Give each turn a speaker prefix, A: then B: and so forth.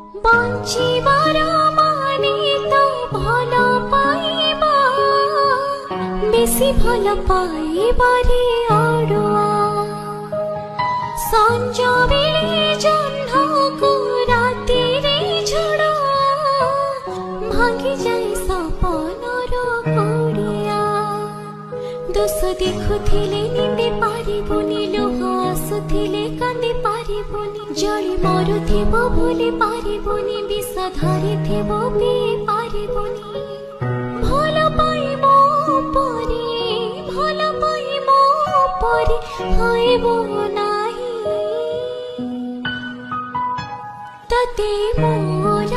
A: বঞ্চিবার মানে তো ভালো পাইবা, বেশি ভালো পাইবারে আড়ুয়া। সঞ্জ বেড়ে জহ্নকু রাতিরে ঝড়, ভাঙি যায় সপনর কুড়িয়া। দোষ দেখুଥିଲେ নিন্দে পারিবনি, লুহ আসুଥିଲେ কান্দি পারিবনি। জଳି মরুথিব ভুলি পারিবনি, বিষ ধরিথিব পিই পারিবনি। ভাল পাই ମୋ ପରି, ଭଲ ପାଇ ମୋ ପରି ହଇବ ନାହିଁ। ତତେ ମୋର